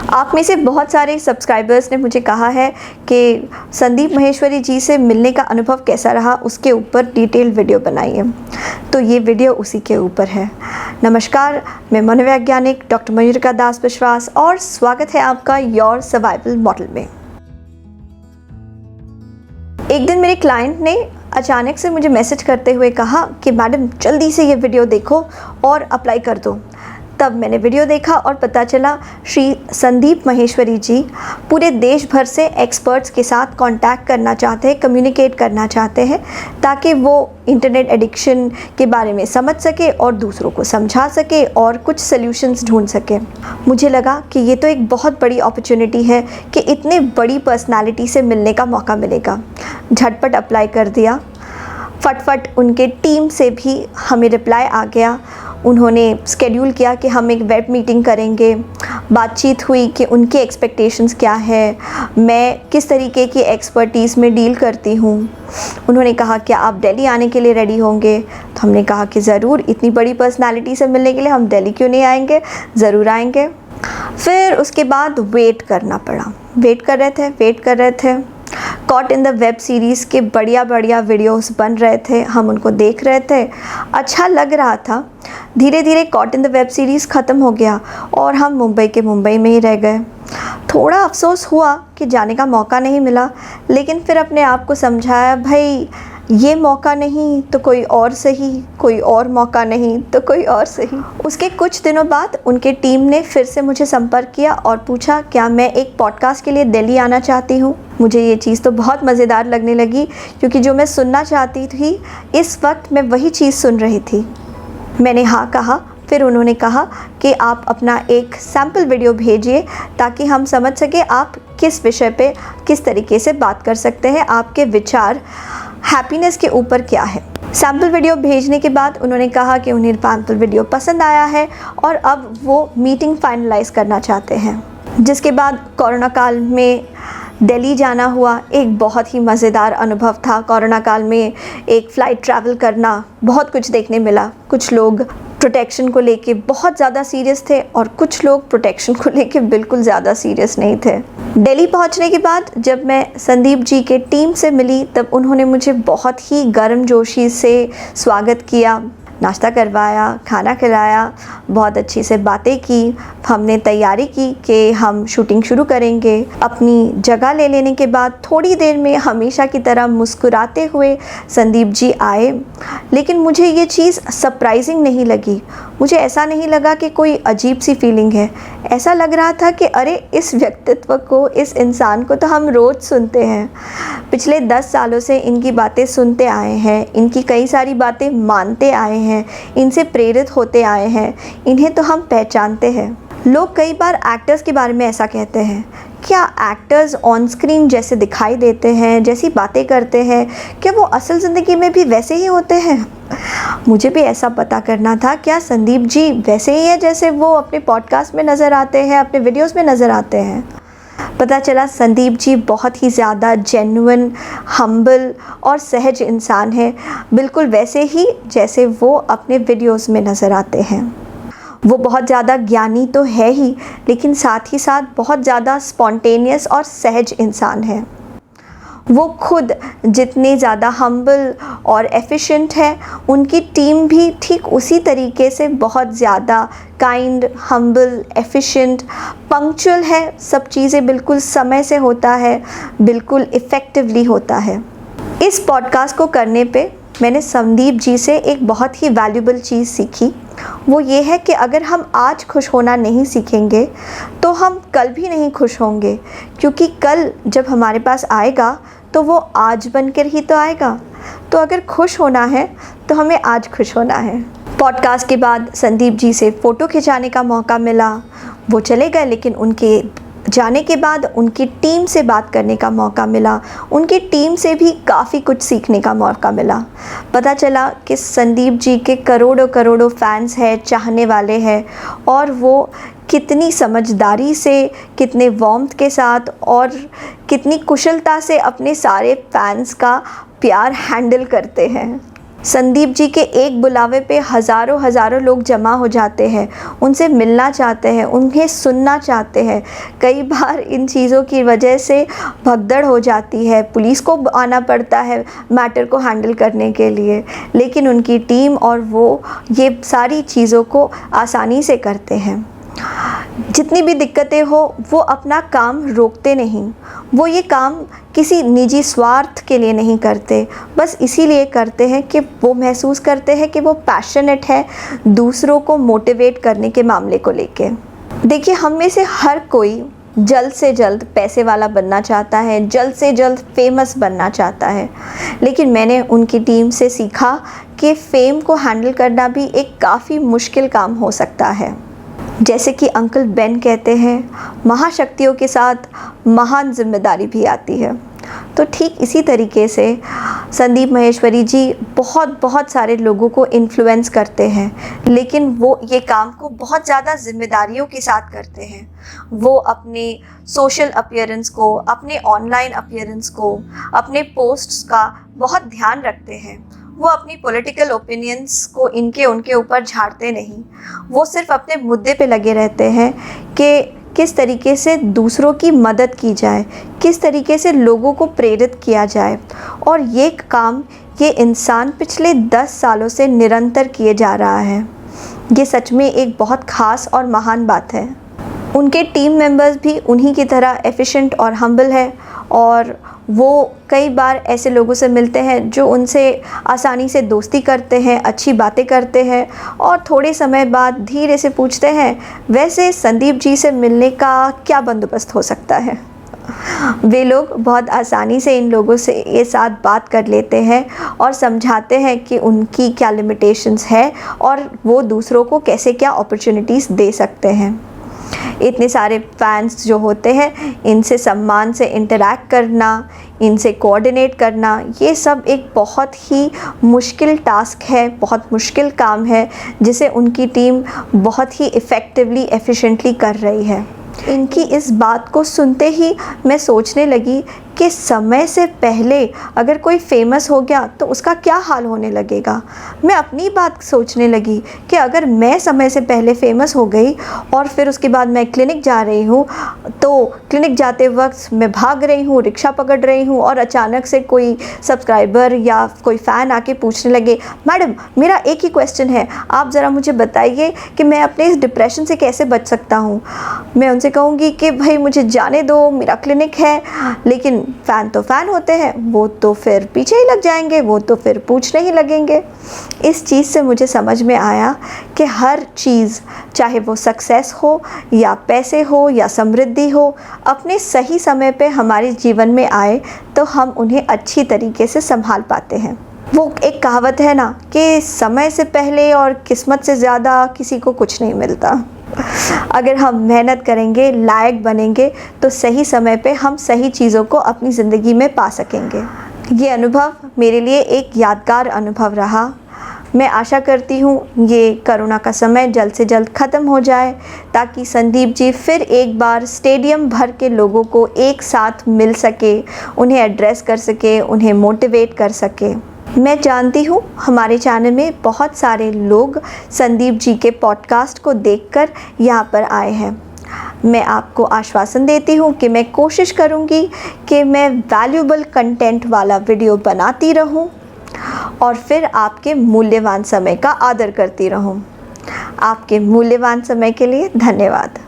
आप में से बहुत सारे सब्सक्राइबर्स ने मुझे कहा है कि संदीप माहेश्वरी जी से मिलने का अनुभव कैसा रहा, उसके ऊपर डिटेल वीडियो बनाइए। तो ये वीडियो उसी के ऊपर है। नमस्कार, मैं मनोवैज्ञानिक डॉक्टर मयूरिका दास विश्वास और स्वागत है आपका योर सर्वाइवल मॉडल में। एक दिन मेरे क्लाइंट ने अचानक से मुझे मैसेज करते हुए कहा कि मैडम जल्दी से ये वीडियो देखो और अप्लाई कर दो। तब मैंने वीडियो देखा और पता चला श्री संदीप माहेश्वरी जी पूरे देश भर से एक्सपर्ट्स के साथ कांटेक्ट करना चाहते हैं, कम्युनिकेट करना चाहते हैं, ताकि वो इंटरनेट एडिक्शन के बारे में समझ सके और दूसरों को समझा सके और कुछ सल्यूशंस ढूंढ सके। मुझे लगा कि ये तो एक बहुत बड़ी अपॉर्चुनिटी है कि इतने बड़ी पर्सनालिटी से मिलने का मौका मिलेगा। झटपट अप्लाई कर दिया। फटफट उनके टीम से भी हमें रिप्लाई आ गया। उन्होंने स्केड्यूल किया कि हम एक वेब मीटिंग करेंगे। बातचीत हुई कि उनके एक्सपेक्टेशंस क्या है, मैं किस तरीके की एक्सपर्टीज़ में डील करती हूँ। उन्होंने कहा कि आप दिल्ली आने के लिए रेडी होंगे, तो हमने कहा कि ज़रूर, इतनी बड़ी पर्सनालिटी से मिलने के लिए हम दिल्ली क्यों नहीं आएंगे, ज़रूर आएंगे। फिर उसके बाद वेट करना पड़ा। वेट कर रहे थे। Caught in the web series के बढ़िया वीडियोस बन रहे थे, हम उनको देख रहे थे, अच्छा लग रहा था। धीरे धीरे caught in the web series ख़त्म हो गया और हम मुंबई में ही रह गए। थोड़ा अफसोस हुआ कि जाने का मौका नहीं मिला, लेकिन फिर अपने आप को समझाया, भाई ये मौका नहीं तो कोई और सही, कोई और मौका नहीं तो कोई और सही। उसके कुछ दिनों बाद उनके टीम ने फिर से मुझे संपर्क किया और पूछा क्या मैं एक पॉडकास्ट के लिए दिल्ली आना चाहती हूँ। मुझे ये चीज़ तो बहुत मज़ेदार लगने लगी, क्योंकि जो मैं सुनना चाहती थी इस वक्त मैं वही चीज़ सुन रही थी। मैंने हाँ कहा। फिर उन्होंने कहा कि आप अपना एक सैम्पल वीडियो भेजिए ताकि हम समझ सकें आप किस विषय पे किस तरीके से बात कर सकते हैं, आपके विचार हैप्पीनेस के ऊपर क्या है। सैम्पल वीडियो भेजने के बाद उन्होंने कहा कि उन्हें सैम्पल वीडियो पसंद आया है और अब वो मीटिंग फाइनलाइज़ करना चाहते हैं। जिसके बाद कोरोना काल में दिल्ली जाना हुआ। एक बहुत ही मज़ेदार अनुभव था। कोरोना काल में एक फ़्लाइट ट्रैवल करना, बहुत कुछ देखने मिला। कुछ लोग प्रोटेक्शन को लेके बहुत ज़्यादा सीरियस थे और कुछ लोग प्रोटेक्शन को लेके बिल्कुल ज़्यादा सीरियस नहीं थे। दिल्ली पहुंचने के बाद जब मैं संदीप जी के टीम से मिली, तब उन्होंने मुझे बहुत ही गर्मजोशी से स्वागत किया, नाश्ता करवाया, खाना खिलाया, बहुत अच्छी से बातें की। हमने तैयारी की कि हम शूटिंग शुरू करेंगे। अपनी जगह ले लेने के बाद थोड़ी देर में हमेशा की तरह मुस्कुराते हुए संदीप जी आए। लेकिन मुझे ये चीज़ सरप्राइजिंग नहीं लगी। मुझे ऐसा नहीं लगा कि कोई अजीब सी फीलिंग है। ऐसा लग रहा था कि अरे, इस व्यक्तित्व को, इस इंसान को तो हम रोज़ सुनते हैं। पिछले 10 सालों से इनकी बातें सुनते आए हैं, इनकी कई सारी बातें मानते आए हैं, इनसे प्रेरित होते आए हैं, इन्हें तो हम पहचानते हैं। लोग कई बार एक्टर्स के बारे में ऐसा कहते हैं, क्या एक्टर्स ऑन स्क्रीन जैसे दिखाई देते हैं, जैसी बातें करते हैं, क्या वो असल ज़िंदगी में भी वैसे ही होते हैं? मुझे भी ऐसा पता करना था, क्या संदीप जी वैसे ही है जैसे वो अपने पॉडकास्ट में नज़र आते हैं, अपने वीडियोस में नज़र आते हैं? पता चला संदीप जी बहुत ही ज़्यादा जेन्युइन, हम्बल और सहज इंसान है, बिल्कुल वैसे ही जैसे वो अपने वीडियोस में नज़र आते हैं। वो बहुत ज़्यादा ज्ञानी तो है ही, लेकिन साथ ही साथ बहुत ज़्यादा स्पॉन्टेनियस और सहज इंसान है। वो खुद जितने ज़्यादा हम्बल और एफिशिएंट है, उनकी टीम भी ठीक उसी तरीके से बहुत ज़्यादा काइंड, हम्बल, एफिशिएंट, पंक्चुअल है। सब चीज़ें बिल्कुल समय से होता है, बिल्कुल इफ़ेक्टिवली होता है। इस पॉडकास्ट को करने पे मैंने संदीप जी से एक बहुत ही वैल्यूबल चीज़ सीखी। वो ये है कि अगर हम आज खुश होना नहीं सीखेंगे तो हम कल भी नहीं खुश होंगे, क्योंकि कल जब हमारे पास आएगा तो वो आज बनकर ही तो आएगा। तो अगर खुश होना है तो हमें आज खुश होना है। पॉडकास्ट के बाद संदीप जी से फ़ोटो खिंचाने का मौका मिला। वो चले गए, लेकिन उनके जाने के बाद उनकी टीम से बात करने का मौका मिला। उनकी टीम से भी काफ़ी कुछ सीखने का मौका मिला। पता चला कि संदीप जी के करोड़ों फैंस हैं, चाहने वाले हैं, और वो कितनी समझदारी से, कितने वार्मथ के साथ और कितनी कुशलता से अपने सारे फैंस का प्यार हैंडल करते हैं। संदीप जी के एक बुलावे पे हज़ारों लोग जमा हो जाते हैं, उनसे मिलना चाहते हैं, उन्हें सुनना चाहते हैं। कई बार इन चीज़ों की वजह से भगदड़ हो जाती है, पुलिस को आना पड़ता है मैटर को हैंडल करने के लिए, लेकिन उनकी टीम और वो ये सारी चीज़ों को आसानी से करते हैं। जितनी भी दिक्कतें हो वो अपना काम रोकते नहीं, वो ये काम किसी निजी स्वार्थ के लिए नहीं करते, बस इसीलिए करते हैं कि वो महसूस करते हैं कि वो पैशनेट है दूसरों को मोटिवेट करने के मामले को लेके। देखिए, हम में से हर कोई जल्द से जल्द पैसे वाला बनना चाहता है, जल्द से जल्द फेमस बनना चाहता है, लेकिन मैंने उनकी टीम से सीखा कि फेम को हैंडल करना भी एक काफ़ी मुश्किल काम हो सकता है। जैसे कि अंकल बेन कहते हैं, महाशक्तियों के साथ महान जिम्मेदारी भी आती है। तो ठीक इसी तरीके से संदीप माहेश्वरी जी बहुत सारे लोगों को इन्फ्लुएंस करते हैं, लेकिन वो ये काम को बहुत ज़्यादा जिम्मेदारियों के साथ करते हैं। वो अपने सोशल अपीयरेंस को, अपने ऑनलाइन अपीयरेंस को, अपने पोस्ट्स का बहुत ध्यान रखते हैं। वो अपनी पॉलिटिकल ओपिनियंस को उनके ऊपर झाड़ते नहीं, वो सिर्फ अपने मुद्दे पे लगे रहते हैं कि किस तरीके से दूसरों की मदद की जाए, किस तरीके से लोगों को प्रेरित किया जाए। और ये काम ये इंसान पिछले 10 सालों से निरंतर किए जा रहा है। ये सच में एक बहुत ख़ास और महान बात है। उनके टीम मेंबर्स भी उन्हीं की तरह एफिशिएंट और हम्बल है, और वो कई बार ऐसे लोगों से मिलते हैं जो उनसे आसानी से दोस्ती करते हैं, अच्छी बातें करते हैं, और थोड़े समय बाद धीरे से पूछते हैं, वैसे संदीप जी से मिलने का क्या बंदोबस्त हो सकता है। वे लोग बहुत आसानी से इन लोगों से ये साथ बात कर लेते हैं और समझाते हैं कि उनकी क्या लिमिटेशंस है और वो दूसरों को कैसे क्या अपॉर्चुनिटीज़ दे सकते हैं। इतने सारे फैंस जो होते हैं, इनसे सम्मान से इंटरैक्ट करना, इनसे कोऑर्डिनेट करना, ये सब एक बहुत ही मुश्किल टास्क है, बहुत मुश्किल काम है, जिसे उनकी टीम बहुत ही इफ़ेक्टिवली, एफिशिएंटली कर रही है। इनकी इस बात को सुनते ही मैं सोचने लगी कि समय से पहले अगर कोई फेमस हो गया तो उसका क्या हाल होने लगेगा। मैं अपनी बात सोचने लगी कि अगर मैं समय से पहले फेमस हो गई और फिर उसके बाद मैं क्लिनिक जा रही हूँ, तो क्लिनिक जाते वक्त मैं भाग रही हूँ, रिक्शा पकड़ रही हूँ, और अचानक से कोई सब्सक्राइबर या कोई फ़ैन आके पूछने लगे, मैडम मेरा एक ही क्वेश्चन है, आप ज़रा मुझे बताइए कि मैं अपने इस डिप्रेशन से कैसे बच सकता हूँ। मैं उनसे कहूँगी कि भाई मुझे जाने दो, मेरा क्लिनिक है। लेकिन फ़ैन तो फ़ैन होते हैं, वो तो फिर पीछे ही लग जाएंगे, वो तो फिर पूछने ही लगेंगे। इस चीज़ से मुझे समझ में आया कि हर चीज़, चाहे वो सक्सेस हो या पैसे हो या समृद्धि हो, अपने सही समय पे हमारे जीवन में आए तो हम उन्हें अच्छी तरीके से संभाल पाते हैं। वो एक कहावत है ना कि समय से पहले और किस्मत से ज़्यादा किसी को कुछ नहीं मिलता। अगर हम मेहनत करेंगे, लायक बनेंगे, तो सही समय पे हम सही चीज़ों को अपनी ज़िंदगी में पा सकेंगे। ये अनुभव मेरे लिए एक यादगार अनुभव रहा। मैं आशा करती हूँ ये कोरोना का समय जल्द से जल्द ख़त्म हो जाए, ताकि संदीप जी फिर एक बार स्टेडियम भर के लोगों को एक साथ मिल सके, उन्हें एड्रेस कर सके, उन्हें मोटिवेट कर सके। मैं जानती हूँ हमारे चैनल में बहुत सारे लोग संदीप जी के पॉडकास्ट को देखकर यहाँ पर आए हैं। मैं आपको आश्वासन देती हूँ कि मैं कोशिश करूँगी कि मैं वैल्यूएबल कंटेंट वाला वीडियो बनाती रहूँ और फिर आपके मूल्यवान समय का आदर करती रहूँ। आपके मूल्यवान समय के लिए धन्यवाद।